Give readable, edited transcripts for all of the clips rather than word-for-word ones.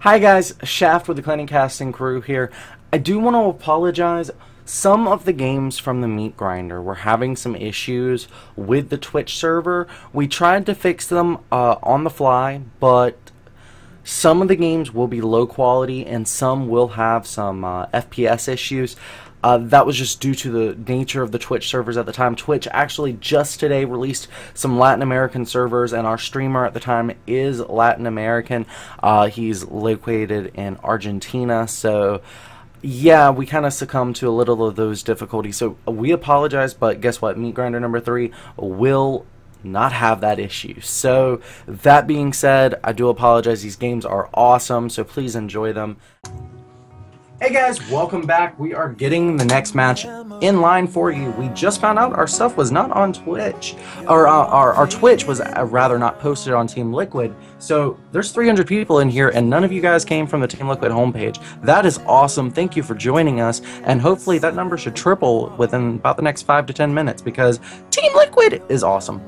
Hi guys, Shaft with the Cleaning Casting crew here. I do want to apologize. Some of the games from the Meat Grinder were having some issues with the Twitch server. We tried to fix them on the fly, but some of the games will be low quality and some will have some FPS issues. That was just due to the nature of the Twitch servers at the time. Twitch actually just today released some Latin American servers, and our streamer at the time is Latin American. He's located in Argentina, so yeah, we kind of succumbed to a little of those difficulties. So we apologize, but guess what? Meat Grinder number 3 will not have that issue. So that being said, I do apologize. These games are awesome, so please enjoy them. Hey guys, welcome back. We are getting the next match in line for you. We just found out our stuff was not on Twitch, or our Twitch was rather not posted on Team Liquid. So there's 300 people in here and none of you guys came from the Team Liquid homepage. That is awesome. Thank you for joining us, and hopefully that number should triple within about the next 5 to 10 minutes because Team Liquid is awesome.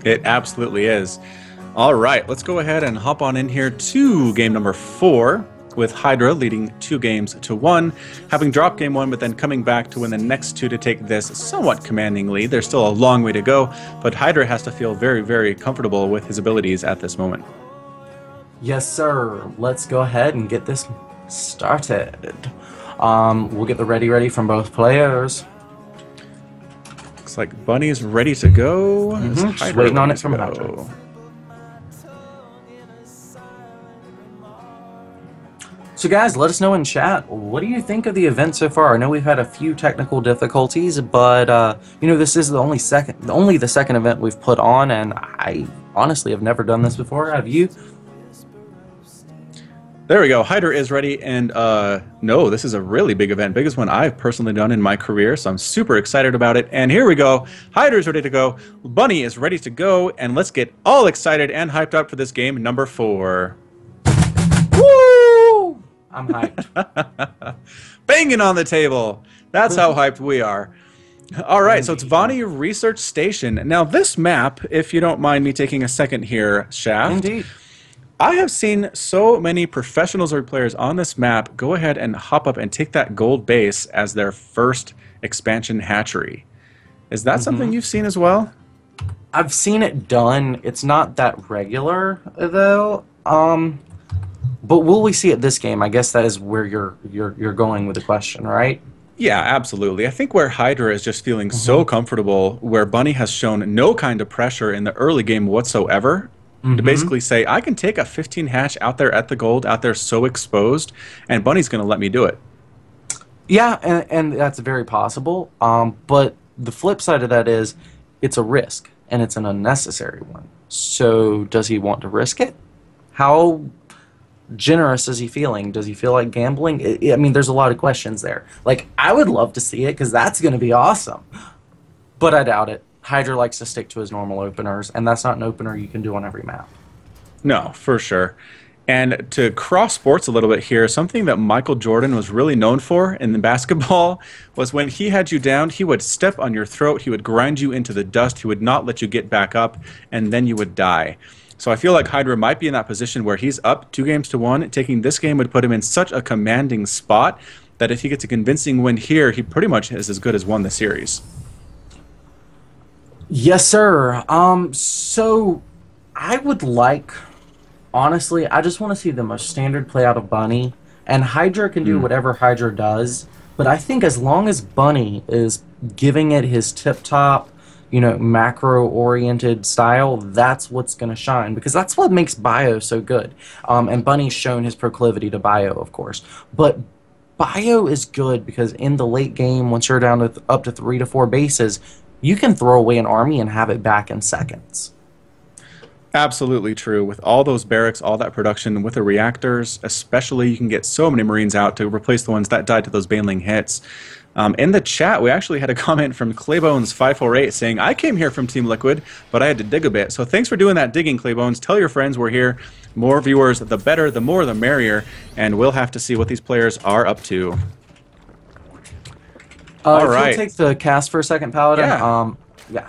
It absolutely is. All right, let's go ahead and hop on in here to game number 4. With Hydra leading 2 games to 1, having dropped game 1 but then coming back to win the next 2 to take this somewhat commanding lead. There's still a long way to go, but Hydra has to feel very, very comfortable with his abilities at this moment. Yes, sir. Let's go ahead and get this started. We'll get the ready from both players. Looks like Bunny's ready to go. Just waiting on it from Hydra. So guys, let us know in chat, what do you think of the event so far? I know we've had a few technical difficulties, but you know, this is the only the second event we've put on, and I honestly have never done this before. Have you? There we go. Hydra is ready, and no, this is a really big event, biggest one I've personally done in my career, so I'm super excited about it. And here we go. Hydra is ready to go. Bunny is ready to go, and let's get all excited and hyped up for this game number 4. I'm hyped. Banging on the table. That's how hyped we are. All right, so it's Vonnie Research Station. Now, this map, if you don't mind me taking a second here, Shaft. Indeed. I have seen so many professionals or players on this map go ahead and hop up and take that gold base as their first expansion hatchery. Is that something you've seen as well? I've seen it done. It's not that regular, though. But will we see it this game? I guess that is where you're going with the question, right? Yeah, absolutely. I think where Hydra is just feeling so comfortable, where Bunny has shown no kind of pressure in the early game whatsoever, to basically say, I can take a 15 hatch out there at the gold, out there so exposed, and Bunny's going to let me do it. Yeah, and that's very possible. But the flip side of that is, it's a risk, and it's an unnecessary one. So does he want to risk it? How generous is he feeling? Does he feel like gambling? I mean, there's a lot of questions there. Like, I would love to see it because that's going to be awesome. But I doubt it. Hydra likes to stick to his normal openers, and that's not an opener you can do on every map. No, for sure. And to cross sports a little bit here, something that Michael Jordan was really known for in the basketball was when he had you down, he would step on your throat, he would grind you into the dust, he would not let you get back up, and then you would die. So I feel like Hydra might be in that position where he's up 2 games to 1. Taking this game would put him in such a commanding spot that if he gets a convincing win here, he pretty much is as good as won the series. Yes, sir. So I would like, honestly, I just want to see the most standard play out of Bunny. And Hydra can do whatever Hydra does. But I think as long as Bunny is giving it his tip-top, you know, macro-oriented style, that's what's going to shine, because that's what makes Bio so good. And Bunny's shown his proclivity to Bio, of course. But Bio is good because in the late game, once you're down to up to 3 to 4 bases, you can throw away an army and have it back in seconds. Absolutely true. With all those barracks, all that production, with the reactors, especially, you can get so many Marines out to replace the ones that died to those baneling hits. In the chat, we actually had a comment from Claybones548 saying, I came here from Team Liquid, but I had to dig a bit. So thanks for doing that digging, Claybones. Tell your friends we're here. More viewers, the better, the more, the merrier. And we'll have to see what these players are up to. All right. Take the cast for a second, Paladin. Yeah.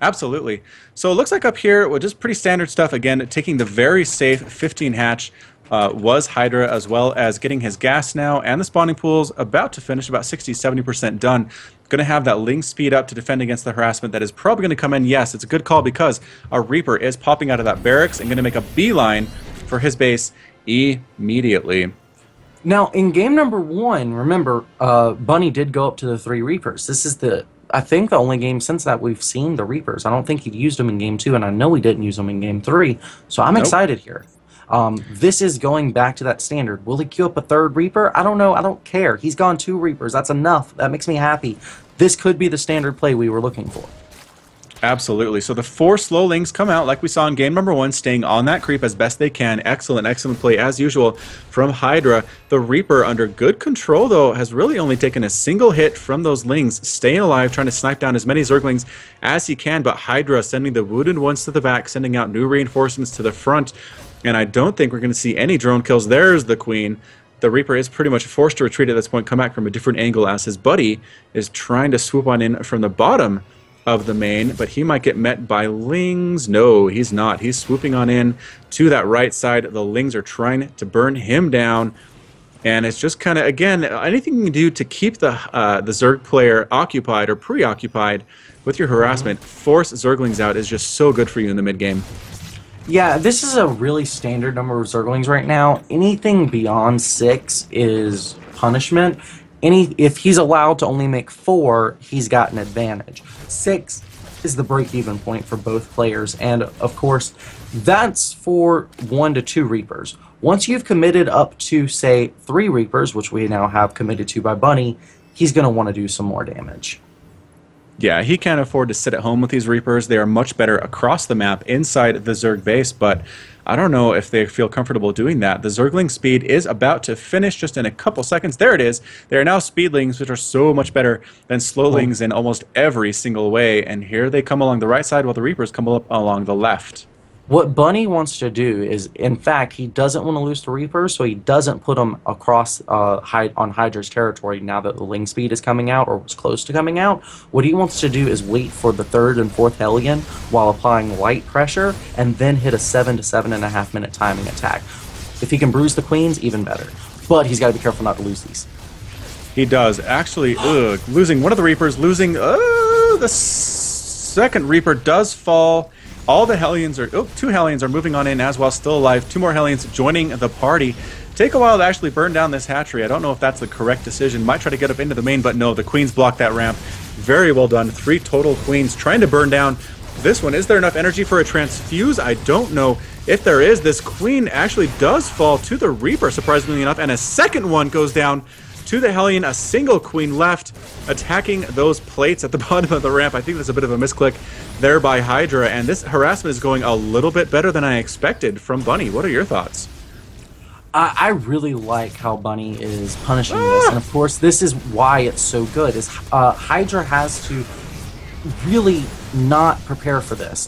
Absolutely. So it looks like up here, well, just pretty standard stuff. Again, taking the very safe 15 hatch, was Hydra, as well as getting his gas now, and the spawning pool's about to finish, about 60-70% done. Going to have that Ling speed up to defend against the harassment that is probably going to come in. Yes, it's a good call because a Reaper is popping out of that barracks and going to make a beeline for his base immediately. Now, in game number 1, remember, Bunny did go up to the 3 Reapers. This is I think the only game since that we've seen the Reapers. I don't think he used them in game 2, and I know he didn't use them in game 3. So I'm excited here. This is going back to that standard. Will he queue up a 3rd Reaper? I don't know. I don't care. He's gone 2 Reapers. That's enough. That makes me happy. This could be the standard play we were looking for. Absolutely. So the 4 slow Lings come out like we saw in game number 1, staying on that creep as best they can. Excellent, excellent play as usual from Hydra. The Reaper, under good control though, has really only taken a single hit from those Lings, staying alive, trying to snipe down as many Zerglings as he can, but Hydra sending the wounded ones to the back, sending out new reinforcements to the front, and I don't think we're going to see any drone kills. There's the Queen. The Reaper is pretty much forced to retreat at this point, come back from a different angle as his buddy is trying to swoop on in from the bottom of the main, but he might get met by Lings. No, he's not. He's swooping on in to that right side. The Lings are trying to burn him down, and it's just kind of, again, anything you can do to keep the Zerg player occupied or preoccupied with your harassment, force Zerglings out, is just so good for you in the mid-game. Yeah, this is a really standard number of Zerglings right now. Anything beyond 6 is punishment. If he's allowed to only make 4, he's got an advantage. 6 is the break-even point for both players, and of course, that's for 1 to 2 Reapers. Once you've committed up to, say, 3 Reapers, which we now have committed to by Bunny, he's going to want to do some more damage. Yeah, he can't afford to sit at home with these Reapers. They are much better across the map inside the Zerg base, but I don't know if they feel comfortable doing that. The Zergling speed is about to finish just in a couple seconds. There it is. They are now Speedlings, which are so much better than Slowlings in almost every single way, and here they come along the right side while the Reapers come up along the left. What Bunny wants to do is, in fact, he doesn't want to lose to Reapers, so he doesn't put them across on Hydra's territory now that the Ling speed is coming out, or was close to coming out. What he wants to do is wait for the 3rd and 4th Hellion while applying light pressure, and then hit a 7 to 7.5 minute timing attack. If he can bruise the Queens, even better. But he's got to be careful not to lose these. He does. Actually, losing one of the Reapers, losing the 2nd Reaper does fall. All the Hellions are, 2 Hellions are moving on in as well, still alive. 2 more Hellions joining the party. Take a while to actually burn down this hatchery. I don't know if that's the correct decision. Might try to get up into the main, but no, the Queens block that ramp. Very well done. 3 total Queens trying to burn down this one. Is there enough energy for a transfuse? I don't know. If there is, this Queen actually does fall to the Reaper, surprisingly enough, and a 2nd one goes down to the Hellion. A single Queen left, attacking those plates at the bottom of the ramp. I think there's a bit of a misclick there by Hydra, and this harassment is going a little bit better than I expected from Bunny. What are your thoughts? I really like how Bunny is punishing this, and of course this is why it's so good, is Hydra has to really not prepare for this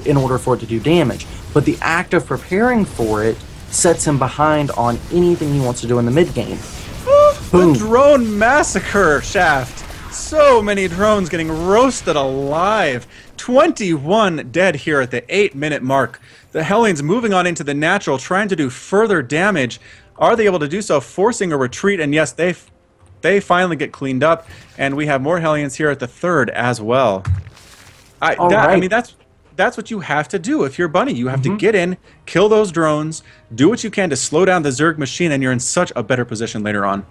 in order for it to do damage, but the act of preparing for it sets him behind on anything he wants to do in the mid-game. The drone massacre shaft. So many drones getting roasted alive. 21 dead here at the 8-minute mark. The Hellions moving on into the natural, trying to do further damage. Are they able to do so? Forcing a retreat, and yes, they finally get cleaned up, and we have more Hellions here at the 3rd as well. I mean, that's what you have to do if you're Bunny. You have to get in, kill those drones, do what you can to slow down the Zerg machine, and you're in such a better position later on.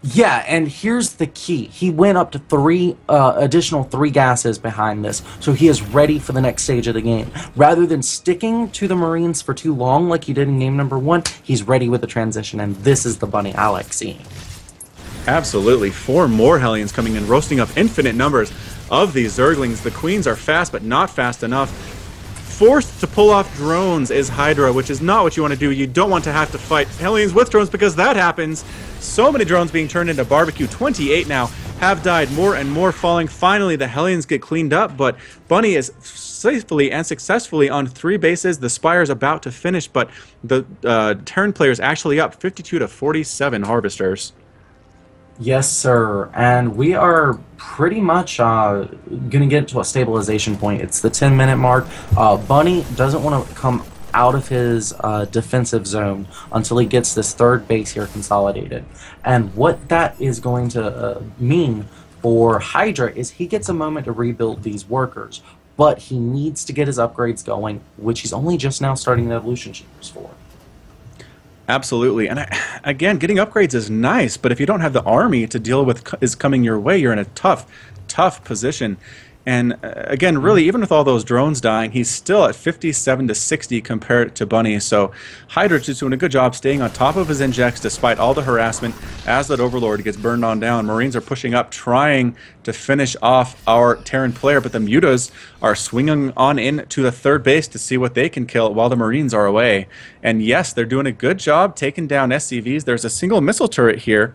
Yeah, and here's the key. He went up to additional 3 gases behind this, so he is ready for the next stage of the game. Rather than sticking to the Marines for too long like he did in game number 1, he's ready with the transition, and this is the Bunny I like seeing. Absolutely. 4 more Hellions coming in, roasting up infinite numbers of these Zerglings. The Queens are fast, but not fast enough. Forced to pull off drones is Hydra, which is not what you want to do. You don't want to have to fight Hellions with drones, because that happens. So many drones being turned into barbecue. 28 now have died, more and more falling. Finally, the Hellions get cleaned up, but Bunny is safely and successfully on 3 bases. The Spire's about to finish, but the Terran player's actually up 52 to 47 Harvesters. Yes, sir. And we are pretty much going to get to a stabilization point. It's the 10-minute mark. Bunny doesn't want to come out of his defensive zone until he gets this third base here consolidated. And what that is going to mean for Hydra is he gets a moment to rebuild these workers, but he needs to get his upgrades going, which he's only just now starting the evolution chambers for. Absolutely. And again, getting upgrades is nice, but if you don't have the army to deal with is coming your way, you're in a tough position. And again, really, even with all those drones dying, he's still at 57 to 60 compared to Bunny. So Hydra's just doing a good job staying on top of his injects despite all the harassment as that Overlord gets burned on down. Marines are pushing up, trying to finish off our Terran player, but the mutas are swinging on in to the third base to see what they can kill while the Marines are away. And yes, they're doing a good job taking down SCVs. There's a single missile turret here.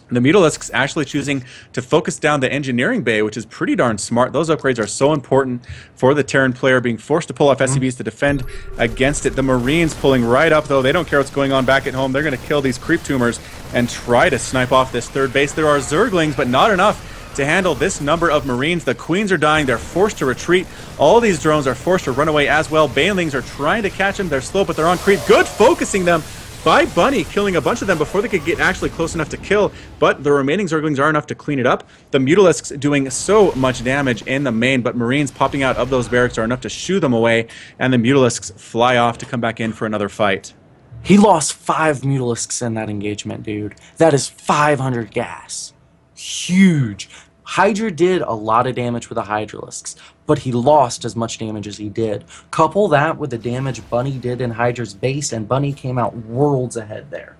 The Mutalisks actually choosing to focus down the engineering bay, which is pretty darn smart. Those upgrades are so important for the Terran player, being forced to pull off SCVs to defend against it. The Marines pulling right up, though. They don't care what's going on back at home. They're going to kill these creep tumors and try to snipe off this third base. There are Zerglings, but not enough to handle this number of Marines. The Queens are dying. They're forced to retreat. All these drones are forced to run away as well. Banelings are trying to catch them. They're slow, but they're on creep. Good focusing them by Bunny, killing a bunch of them before they could get actually close enough to kill, but the remaining Zerglings are enough to clean it up. The Mutalisks doing so much damage in the main, but Marines popping out of those barracks are enough to shoo them away, and the Mutalisks fly off to come back in for another fight. He lost 5 Mutalisks in that engagement, dude. That is 500 gas. Huge. Hydra did a lot of damage with the Hydralisks, but he lost as much damage as he did. Couple that with the damage Bunny did in Hydra's base, and Bunny came out worlds ahead there.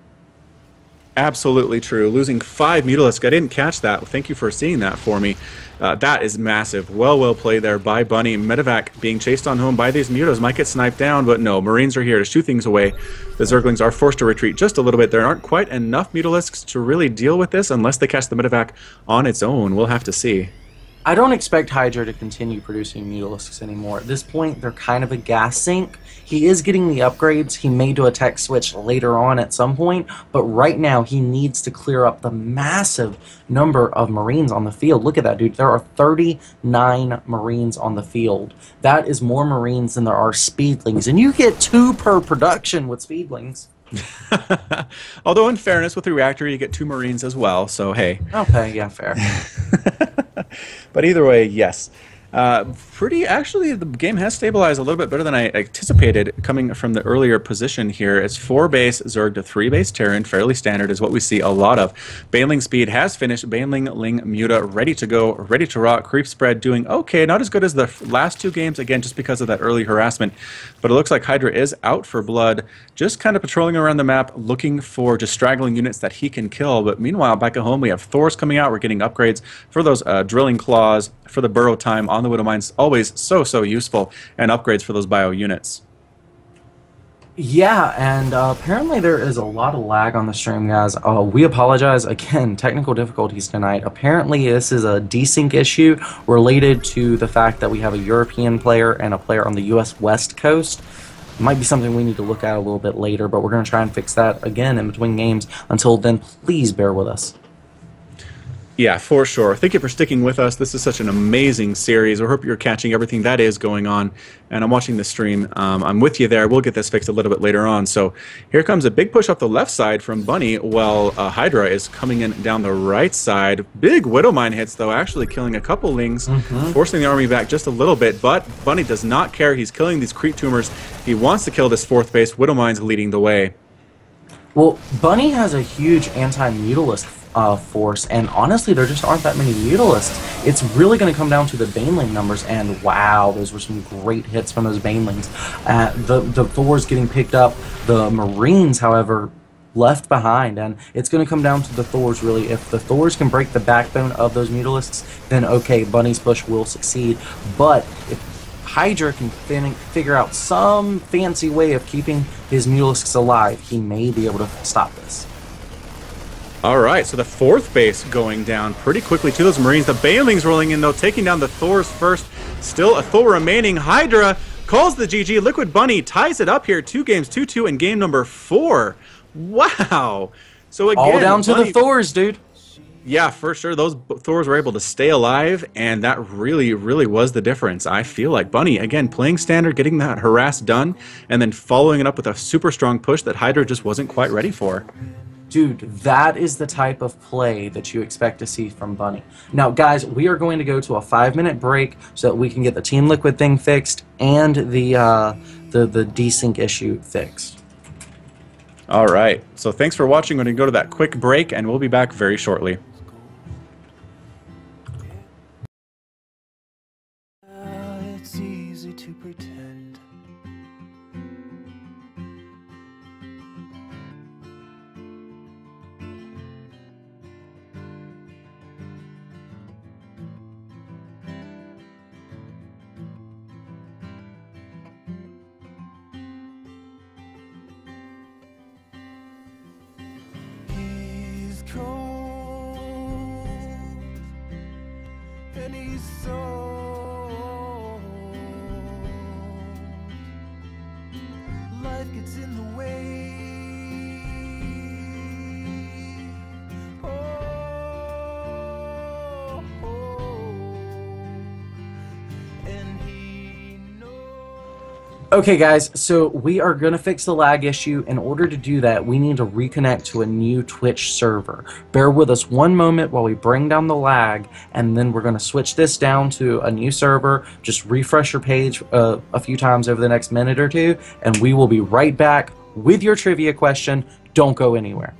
Absolutely true. Losing 5 Mutalisks. I didn't catch that. Thank you for seeing that for me. That is massive. Well played there by Bunny. Medevac being chased on home by these mutas. Might get sniped down, but no. Marines are here to shoot things away. The Zerglings are forced to retreat just a little bit. There aren't quite enough Mutalisks to really deal with this unless they catch the Medevac on its own. We'll have to see. I don't expect Hydra to continue producing Mutalisks anymore. At this point, they're kind of a gas sink. He is getting the upgrades he made to a tech switch later on at some point, but right now he needs to clear up the massive number of Marines on the field. Look at that, dude. There are 39 Marines on the field. That is more Marines than there are Speedlings, and you get 2 per production with Speedlings. Although, in fairness, with the reactor, you get 2 Marines as well, so hey. Okay, yeah, fair. But either way, yes. Actually, the game has stabilized a little bit better than I anticipated coming from the earlier position here. It's 4-base Zerg to 3-base Terran, fairly standard, is what we see a lot of. Baneling speed has finished. Baneling, Ling, Muta, ready to go, ready to rock. Creep spread doing okay, not as good as the last 2 games, again, just because of that early harassment. But it looks like Hydra is out for blood, just kind of patrolling around the map, looking for just straggling units that he can kill. But meanwhile, back at home, we have Thors coming out. We're getting upgrades for those drilling claws, for the burrow time on the Widow Mines, always so useful, and upgrades for those bio units. Yeah, and apparently there is a lot of lag on the stream, guys. We apologize. Again, technical difficulties tonight. Apparently this is a desync issue related to the fact that we have a European player and a player on the US West Coast. Might be something we need to look at a little bit later, but we're going to try and fix that again in between games. Until then, please bear with us. Yeah, for sure. Thank you for sticking with us. This is such an amazing series. I hope you're catching everything that is going on. And I'm watching the stream. I'm with you there. We'll get this fixed a little bit later on. So here comes a big push off the left side from Bunny, while Hydra is coming in down the right side. Big Widow Mine hits, though, actually killing a couple Lings, forcing the army back just a little bit. But Bunny does not care. He's killing these creep tumors. He wants to kill this 4th base. Widow Mine's leading the way. Well, Bunny has a huge anti-Mutalist force, and honestly, there just aren't that many Mutalisks. It's really going to come down to the Baneling numbers, and wow, those were some great hits from those Banelings. The Thors getting picked up, the Marines, however, left behind, and it's going to come down to the Thors, really. If the Thors can break the backbone of those Mutalisks, then okay, Bunny's push will succeed, but if Hydra can figure out some fancy way of keeping his Mutalisks alive, he may be able to stop this. All right, so the 4th base going down pretty quickly to those Marines. The Banelings rolling in, though, taking down the Thors first. Still a Thor remaining. Hydra calls the GG. LiquidBunny ties it up here. 2 games, 2-2 in game number 4. Wow. So again, all down to the Thors, dude. Yeah, for sure. Those Thors were able to stay alive, and that really, really was the difference. I feel like Bunny, again, playing standard, getting that harass done, and then following it up with a super strong push that Hydra just wasn't quite ready for. Dude, that is the type of play that you expect to see from Bunny. Now, guys, we are going to go to a 5-minute break so that we can get the Team Liquid thing fixed and the desync issue fixed. All right. So thanks for watching. We're going to go to that quick break, and we'll be back very shortly. It's easy to pretend. He's cold and he's so life gets in the way. And he knows. Okay, guys, so we are going to fix the lag issue. In order to do that, we need to reconnect to a new Twitch server. Bear with us one moment while we bring down the lag, and then we're going to switch this down to a new server. Just refresh your page a few times over the next minute or two, and we will be right back with your trivia question. Don't go anywhere.